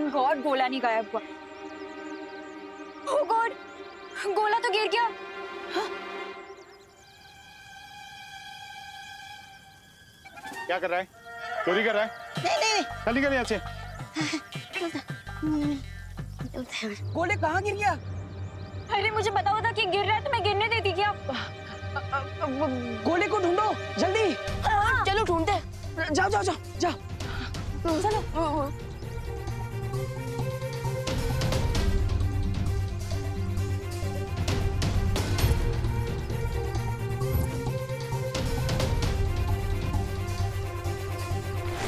Thank God गोला नहीं गायब हुआ। ओह गॉड, गोला तो गिर गया। हाँ? क्या कर रहा है? चोरी कर रहा है? नहीं। चल निकल यहाँ से। गोले कहाँ गिर गया? अरे मुझे पता होता कि गिर रहा है तो मैं गिरने देती क्या? गोले को ढूंढो जल्दी। चलो ढूंढते। जाओ जाओ जाओ जाओ। चलो।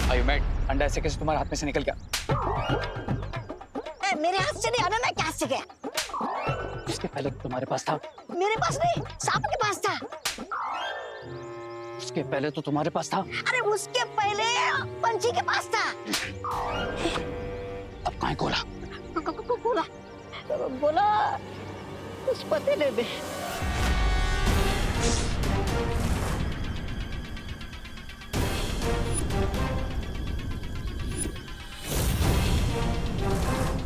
Are you mad? अंडा ऐसे कैसे तुम्हारे हाथ में से निकल गया? मेरे हाथ से नहीं आना, मैं क्या से गया? उसके पहले तुम्हारे पास था। मेरे पास नहीं, सांप के पास था। उसके पहले तो तुम्हारे पास था। अरे उसके पहले पंछी के पास था। अब कहाँ है गोला? बोला उस पतीले में।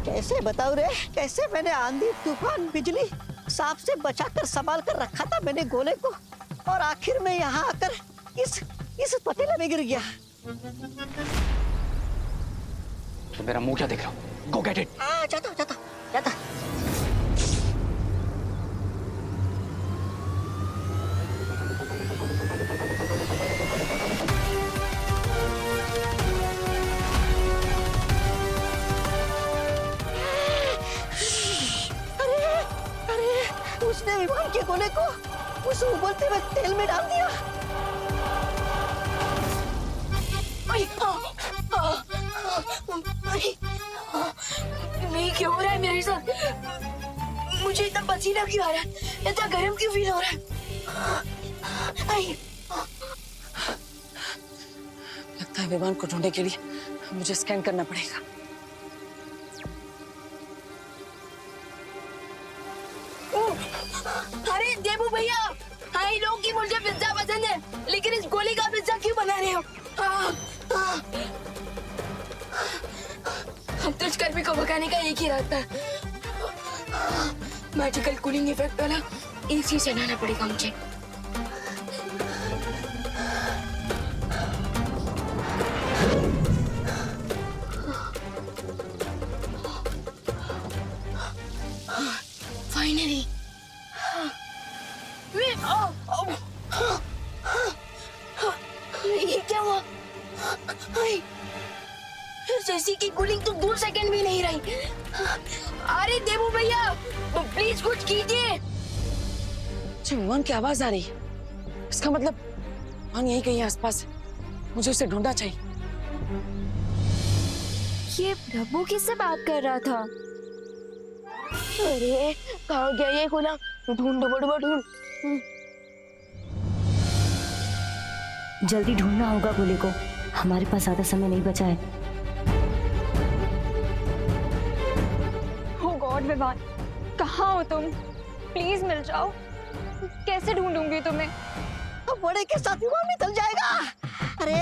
कैसे बताऊं रे, कैसे मैंने आंधी तूफान बिजली सांप से बचाकर संभाल कर रखा था मैंने गोले को, और आखिर में यहाँ आकर इस पतीले में गिर गया। तो मेरा मुंह क्या देख रहा हो? Go get it. जाता। उसने विमान के गोले को उस उबलते हुए तेल में डाल दिया। नहीं, क्या हो रहा है मेरे साथ? मुझे इतना पसीना क्यों आ रहा है? इतना गर्म क्यों फील हो रहा है? लगता है विमान को ढूंढने के लिए मुझे स्कैन करना पड़ेगा। अरे देबू भैया, आई नो कि मुझे पिज्जा पसंद है, लेकिन इस गोली का पिज्जा क्यों बना रहे हो? हम तो इस कर्मी को भगाने का एक ही रास्ता है, मैजिकल कूलिंग इफेक्ट वाला एसी चलाना पड़ेगा मुझे। फाइनली ये क्या हुआ? एसी की कूलिंग तो 2 सेकंड भी नहीं रही। अरे देबू भैया, प्लीज कुछ कीजिए। विमान की आवाज आ रही है, इसका मतलब विमान यहीं कहीं आसपास है। मुझे उसे ढूंढना चाहिए। ये प्रभु किससे बात कर रहा था? अरे कहाँ गया ये गोला? ढूंढ ढूंढ। जल्दी ढूंढना होगा गोले को, हमारे पास ज्यादा समय नहीं बचा है। ओह गॉड विवान, कहाँ हो तुम? प्लीज मिल जाओ। कैसे ढूंढूंगी तुम्हें? बड़े के साथ विमान निकल जाएगा। अरे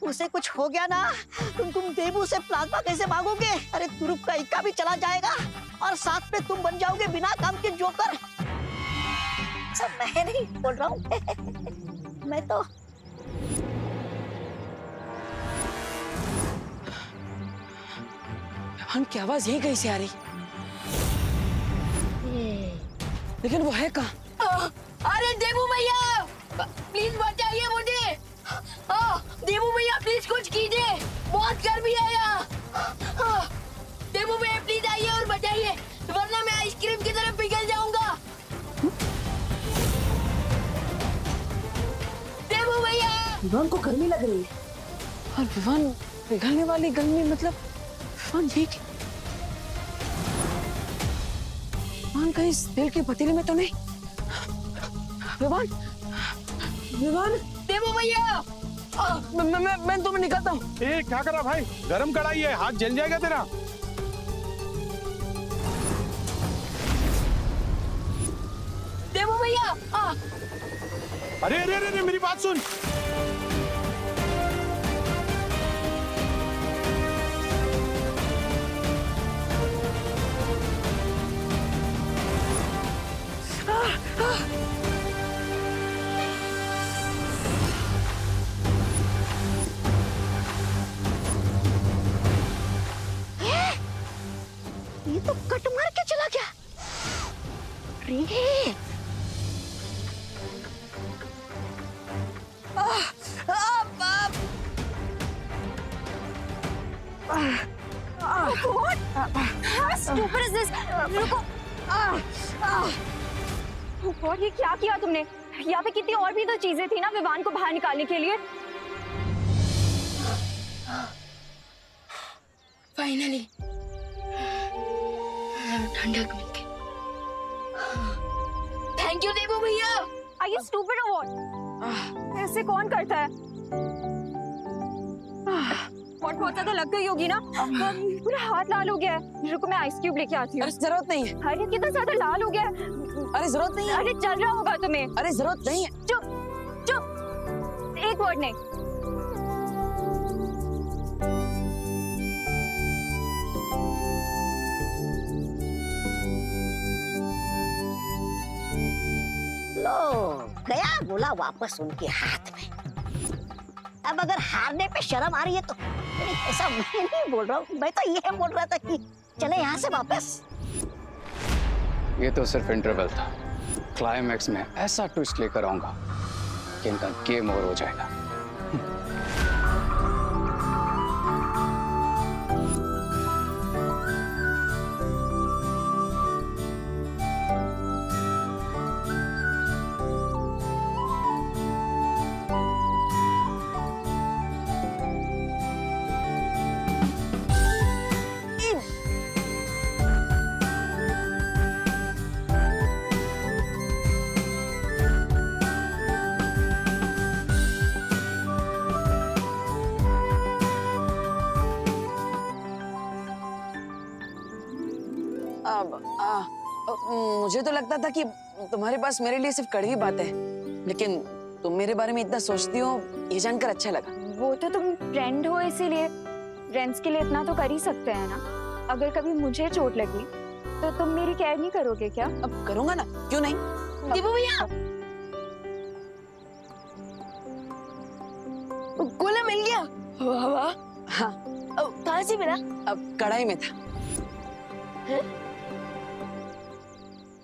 उसे कुछ हो गया ना, तुम देबू से प्लाज्मा कैसे मांगोगे? अरे तुरुप का इक्का भी चला जाएगा और साथ में तुम बन जाओगे बिना काम के जोकर। सब मैं नहीं बोल रहा हूँ मैं तो विमान की आवाज यहीं कहीं से आ रही, लेकिन वो है कहाँ? अरे देबू भैया, प्लीज बचाइए मुझे। देबू भैया प्लीज कुछ कीजिए, बहुत गर्मी है यहाँ। देबू भैया प्लीज आइए और बचाइए, वरना मैं आइसक्रीम की तरफ पिघल जाऊंगा। देबू भैया, विमान को गर्मी लग रही है। और विमान पिघलने वाली गर्मी, मतलब विमान ये क्या? विमान कहीं इस तेल के पतीले में तो नहीं? विमान देबू भैया, मैं तुम्हें निकलता हूँ। ए क्या कर रहा भाई? गरम कढ़ाई है, हाथ जल जाएगा तेरा। देबू भैया। अरे अरे अरे मेरी बात सुन। तो कट मार के चला गया। रे How stupid is this? रुको। और ये क्या किया तुमने? यहाँ पे कितनी और भी तो चीजें थी ना विवान को बाहर निकालने के लिए। फाइनली ठंडक मिल गई। थैंक यू देवू भैया। Are you stupid or what? ऐसे कौन करता है? बहुत ज्यादा लग गई होगी ना? पूरा हाथ लाल हो गया है। रुको मैं आइस क्यूब लेके आती हूँ। अरे जरूरत नहीं है। अरे कितना ज्यादा लाल हो गया है। अरे जरूरत नहीं है। अरे चल रहा होगा तुम्हें। अरे जरूरत नहीं है। चुप चुप, एक वर्ड नहीं। लो गया गोला वापस उनके हाथ में। अब अगर हारने पे शर्म आ रही है तो नहीं, ऐसा मैं नहीं बोल रहा हूँ। मैं तो ये बोल रहा था कि चले यहाँ से वापस। ये तो सिर्फ इंटरवल था। क्लाइमैक्स में ऐसा ट्विस्ट लेकर आऊंगा कि इनका गेम ओवर हो जाएगा। मुझे तो लगता था कि तुम्हारे पास मेरे लिए सिर्फ कड़वी बातें हैं, लेकिन तुम मेरे बारे में इतना सोचती हो ये जानकर अच्छा लगा। वो तो तुम फ्रेंड हो, इसीलिए फ्रेंड्स के लिए इतना तो कर ही सकते हैं ना। अगर कभी मुझे चोट लगी तो तुम मेरी केयर नहीं करोगे क्या? अब करूंगा ना, क्यों नहीं। देवू भैया गोला मिल गया। वाह वाह। हाँ, कहाँ से मिला? अब कढ़ाई में था।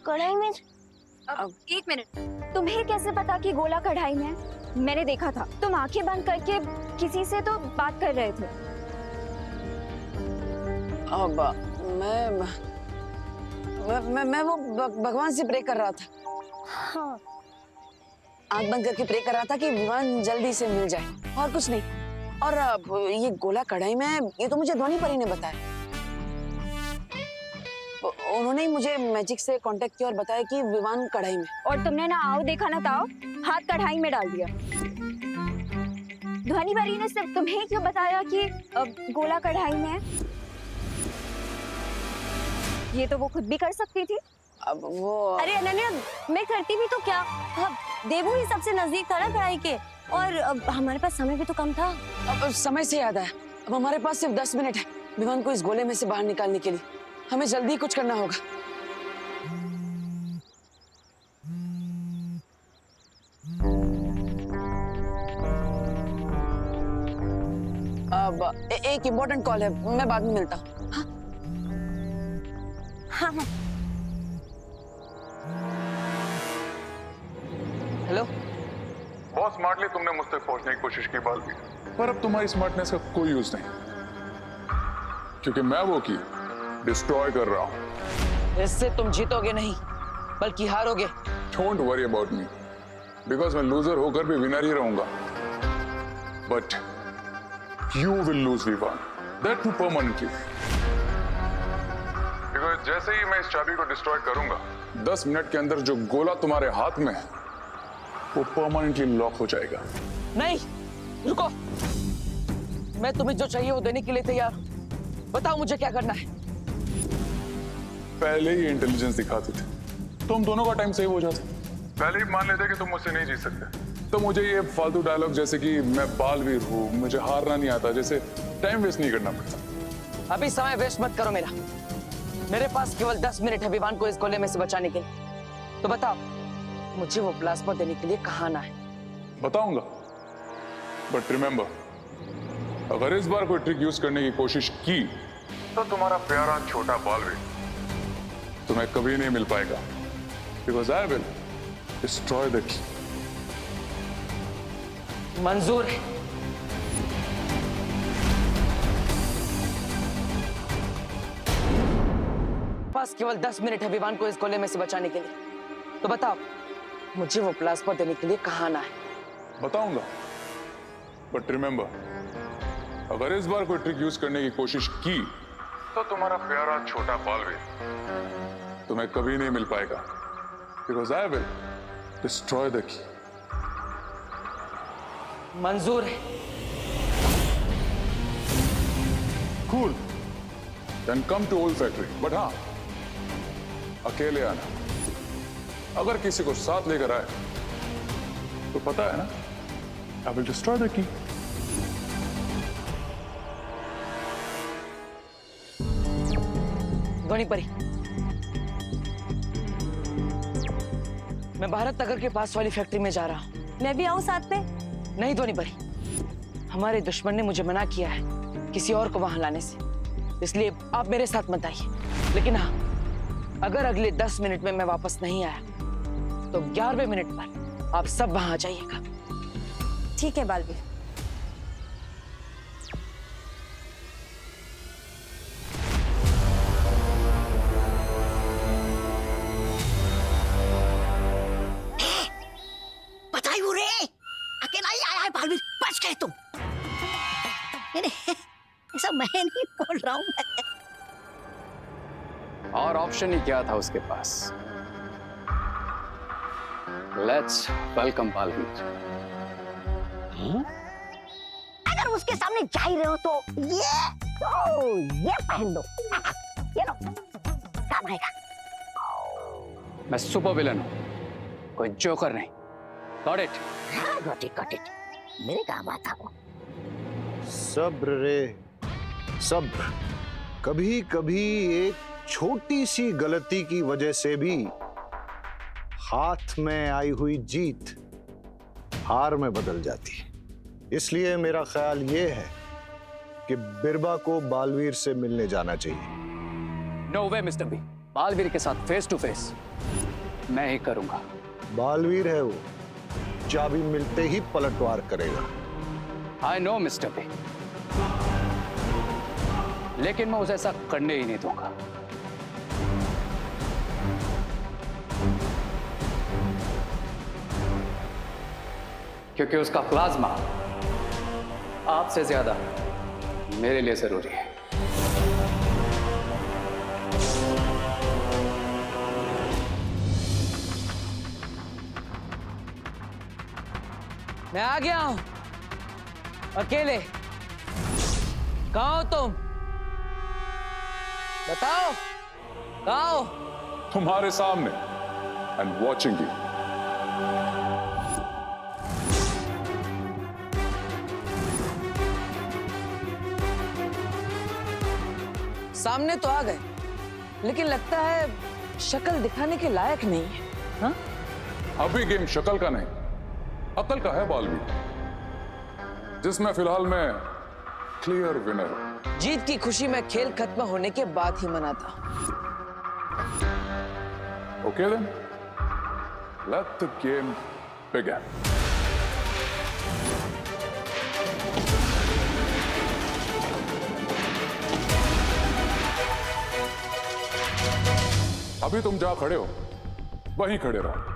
कढ़ाई में? अब एक मिनट, तुम्हें कैसे पता कि गोला कढ़ाई में है? मैंने देखा था, तुम आंखें बंद करके किसी से तो बात कर रहे थे। अब मैं वो भगवान से प्रे कर रहा था। हाँ। आंख बंद करके प्रे कर रहा था कि विमान जल्दी से मिल जाए, और कुछ नहीं। और ये गोला कढ़ाई में है, ये तो मुझे ध्वनि परी ने बताया। उन्होंने ही मुझे मैजिक से कांटेक्ट किया और बताया कि विमान कढ़ाई में। और तुमने ना आओ देखा ना ताओ, हाथ कढ़ाई में डाल दिया। ध्वनि परी ने सिर्फ तुम्हें क्यों बताया कि गोला कढ़ाई में है? ये तो वो खुद भी कर सकती थी। अब वो अरे अनन्या, मैं करती भी तो क्या। हाँ, देवू ही सबसे नजदीक था ना कढ़ाई के, और अब हमारे पास समय भी तो कम था। अब समय से याद आया, अब हमारे पास सिर्फ 10 मिनट है विमान को इस गोले में से बाहर निकालने के लिए। हमें जल्दी कुछ करना होगा। अब एक इम्पोर्टेंट कॉल है, मैं बाद में मिलता हूँ। हाँ हाँ। हेलो। बहुत स्मार्टली तुमने मुझ तक पहुंचने की कोशिश की बालवीर, पर अब तुम्हारी स्मार्टनेस का कोई यूज नहीं, क्योंकि मैं वो की डिस्ट्रॉय कर रहा हूं। इससे तुम जीतोगे नहीं बल्कि हारोगे। Don't worry about me, because मैं लूजर होकर भी विनर ही रहूंगा। But you will lose Vivan, that too permanently. Because जैसे ही मैं इस चाबी को डिस्ट्रॉय करूंगा, 10 मिनट के अंदर जो गोला तुम्हारे हाथ में है वो परमानेंटली लॉक हो जाएगा। नहीं, रुको। मैं तुम्हें जो चाहिए वो देने के लिए तैयार हूं। बताओ मुझे क्या करना है। पहले ही इंटेलिजेंस दिखाते थे तो हम दोनों का टाइम सेव हो जाता। पहले ही मान लेते कि तुम मुझसे नहीं जीत सकते, तो मुझे ये फालतू डायलॉग जैसे कि मैं बालवीर हूँ, मुझे हारना नहीं आता, जैसे टाइम वेस्ट नहीं करना पड़ता। अभी समय वेस्ट मत करो मेरा। मेरे पास केवल 10 मिनट है विमान को इस गोले में से बचाने के लिए। तो बताओ मुझे वो प्लाज्मा देने के लिए कहाँ आना है। बताऊंगा, बट रिमेंबर, अगर इस बार कोई ट्रिक यूज करने की कोशिश की तो तुम्हारा प्यारा छोटा बालवीर तुम्हें कभी नहीं मिल पाएगा, because I will destroy the key. मंजूर है। पास केवल 10 मिनट है विवान को इस गोले में से बचाने के लिए। तो बताओ, मुझे वो प्लाज्मा देने के लिए कहाँ आना है? बताऊंगा, बट रिमेंबर, अगर इस बार कोई ट्रिक यूज करने की कोशिश की तो तुम्हारा प्यारा छोटा बालवीर तुम्हें कभी नहीं मिल पाएगा, because I will destroy the key. मंजूर है। Cool, then come to old factory, but हाँ, अकेले आना। अगर किसी को साथ लेकर आए तो पता है ना, आई विल डिस्ट्रॉय द की। धोनी परी, मैं भारत नगर के पास वाली फैक्ट्री में जा रहा हूँ। मैं भी आऊँ साथ में? नहीं धोनी परी, हमारे दुश्मन ने मुझे मना किया है किसी और को वहां लाने से, इसलिए आप मेरे साथ मत आइए। लेकिन हाँ, अगर अगले 10 मिनट में मैं वापस नहीं आया तो 11वें मिनट पर आप सब वहां आ जाइएगा। ठीक है बालवीर। बताइए रे, अकेला ही आया है बालवीर, बच गए तुम। नहीं, ऐसा मैं नहीं बोल रहा हूँ। और ऑप्शन ही क्या था उसके पास? Let's welcome Baalveer. अगर उसके सामने जा ही रहे हो तो ये पहन लो, ये लो, काम आएगा। मैं सुपर विलन हूं, कोई जोकर नहीं। Got it? गॉट इट, मेरे काम आता वो। सब्र रे सब्र। कभी कभी एक छोटी सी गलती की वजह से भी हाथ में आई हुई जीत हार में बदल जाती है। इसलिए मेरा ख्याल ये है कि बिरबा को बालवीर से मिलने जाना चाहिए। नो वे मिस्टर बी, बालवीर के साथ फेस टू फेस मैं ही करूंगा। बालवीर है वो, चाबी मिलते ही पलटवार करेगा। आई नो मिस्टर बी, लेकिन मैं उसे ऐसा करने ही नहीं दूंगा। क्योंकि उसका प्लाज्मा आपसे ज्यादा मेरे लिए जरूरी है। मैं आ गया हूं, अकेले। कहाँ हो तुम? बताओ, कहाँ हो? तुम्हारे सामने, एंड वॉचिंग यू। सामने तो आ गए, लेकिन लगता है शक्ल दिखाने के लायक नहीं है। हाँ? अभी गेम शक्ल का नहीं, अकल का है बालवीर, जिसमें फिलहाल मैं क्लियर विनर हूं। जीत की खुशी में खेल खत्म होने के बाद ही मनाता। Okay then, let the game begin. अभी तुम जहां खड़े हो वहीं खड़े रहो।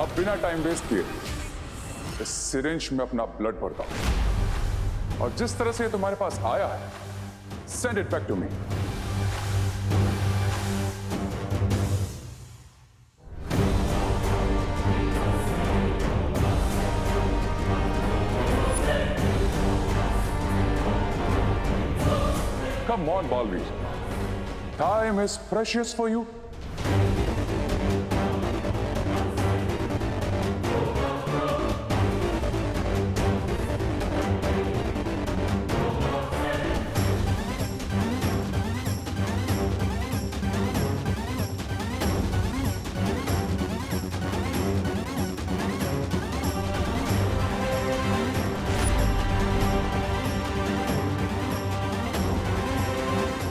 अब बिना टाइम वेस्ट किए इस सिरिंज में अपना ब्लड भरता हूं, और जिस तरह से ये तुम्हारे पास आया है, send it back to me. Come on, Balveer. Time is precious for you.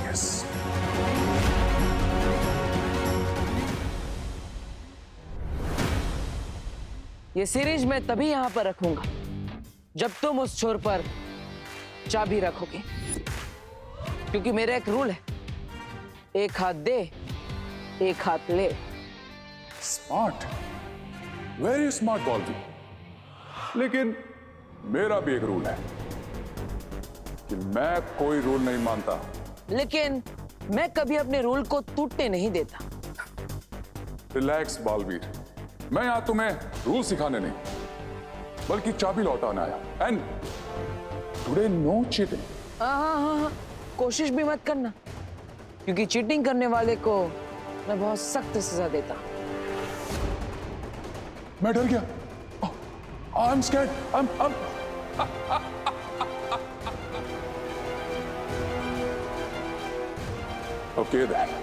Yes. ये सीरीज मैं तभी यहां पर रखूंगा जब तुम उस छोर पर चाबी रखोगे, क्योंकि मेरा एक रूल है, एक हाथ दे एक हाथ ले। Smart, very smart Balveer। लेकिन मेरा भी एक रूल है कि मैं कोई रूल नहीं मानता। लेकिन मैं कभी अपने रूल को टूटने नहीं देता। रिलैक्स Balveer, मैं यहां तुम्हें रूल सिखाने नहीं बल्कि चाबी लौटाना आया। And today no cheating. हाँ, कोशिश भी मत करना, क्योंकि चीटिंग करने वाले को मैं बहुत सख्त सजा देता। मैं डर गया। I am scared. Okay then.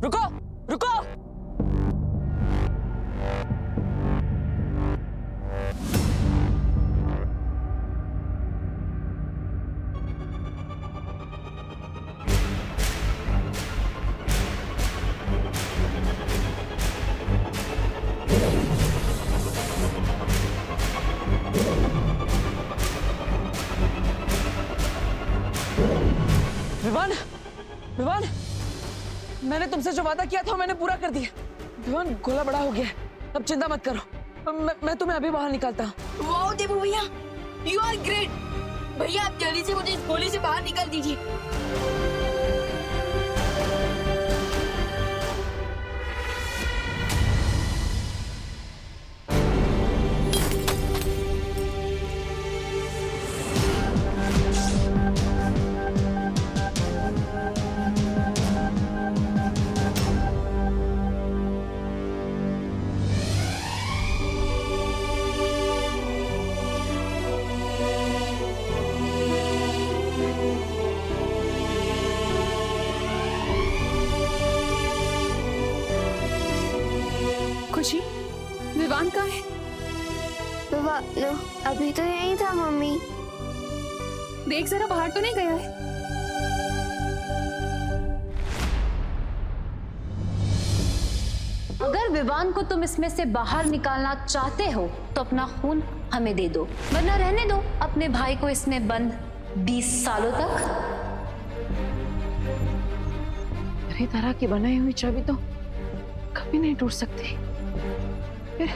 रुको रुको। विवान, विवान, मैंने तुमसे जो वादा किया था मैंने पूरा कर दिया। विवान, गोला बड़ा हो गया है, अब चिंता मत करो। मैं तुम्हें अभी बाहर निकालता हूँ। वाओ देबू भैया, यू आर ग्रेट। भैया आप जल्दी से मुझे इस गोली से बाहर निकाल दीजिए। खुशी, विवान कहाँ है? अभी तो यही था मम्मी। देख जरा, बाहर तो नहीं गया है? अगर विवान को तुम इसमें से बाहर निकालना चाहते हो तो अपना खून हमें दे दो, वरना रहने दो अपने भाई को इसमें बंद 20 सालों तक। मेरी तरह की बनाई हुई चाबी तो कभी नहीं टूट सकती। फिर